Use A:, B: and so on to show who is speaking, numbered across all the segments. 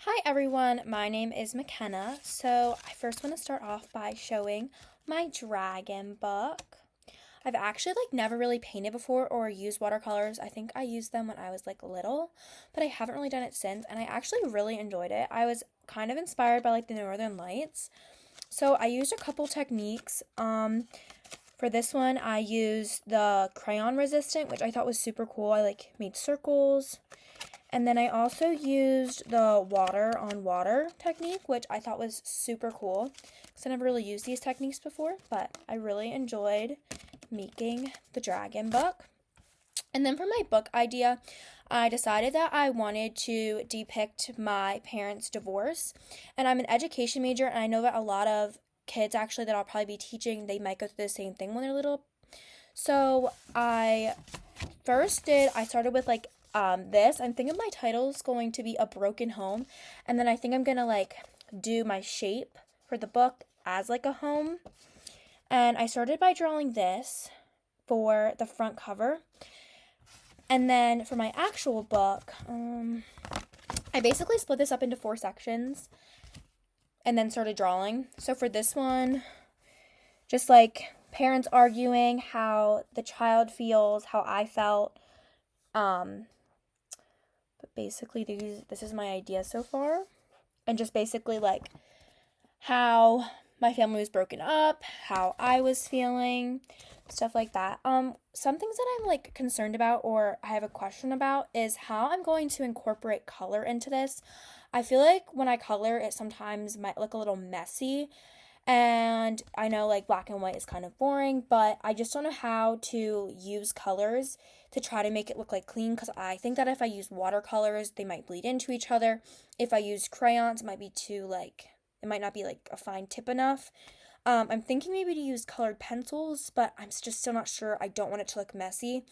A: Hi everyone, my name is Makenna. So I first want to start off by showing my dragon book. I've actually never really painted before or used watercolors. I think I used them when I was little, but I haven't really done it since, and I actually really enjoyed it. I was kind of inspired by the Northern Lights. So I used a couple techniques. For this one I used the crayon resistant, which I thought was super cool. I made circles. And then I also used the water on water technique, which I thought was super cool because I never really used these techniques before, but I really enjoyed making the dragon book. And then for my book idea, I decided that I wanted to depict my parents' divorce. And I'm an education major, and I know that a lot of kids actually that I'll probably be teaching, they might go through the same thing when they're little. So I started with this. I'm thinking my title is going to be A Broken Home, and then I think I'm gonna do my shape for the book as a home. And I started by drawing this for the front cover, and then for my actual book, I basically split this up into 4 sections and then started drawing. So for this one, just parents arguing, how the child feels, how I felt. But basically this is my idea so far. And just basically how my family was broken up, how I was feeling, stuff like that. Some things that I'm concerned about or I have a question about is how I'm going to incorporate color into this. I feel like when I color, it sometimes might look a little messy. And I know black and white is kind of boring, but I just don't know how to use colors to try to make it look clean, because I think that if I use watercolors, they might bleed into each other. If I use crayons, it might be too it might not be a fine tip enough. I'm thinking maybe to use colored pencils, but I'm just still not sure. I don't want it to look messy.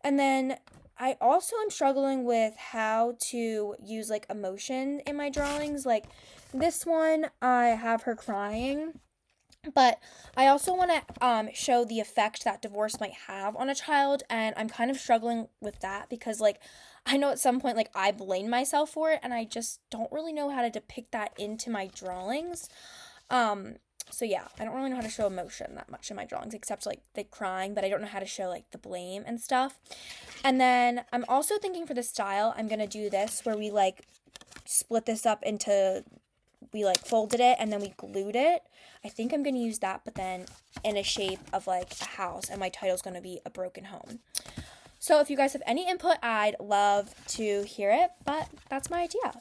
A: And then I also am struggling with how to use emotion in my drawings. This one, I have her crying. But I also want to show the effect that divorce might have on a child, and I'm kind of struggling with that because I know at some point I blame myself for it, and I just don't really know how to depict that into my drawings. So yeah, I don't really know how to show emotion that much in my drawings, except the crying, but I don't know how to show the blame and stuff. And then I'm also thinking for the style, I'm gonna do this where we split this up into, we folded it and then we glued it. I think I'm gonna use that, but then in a shape of a house, and my title's gonna be A Broken Home. So if you guys have any input, I'd love to hear it, but that's my idea.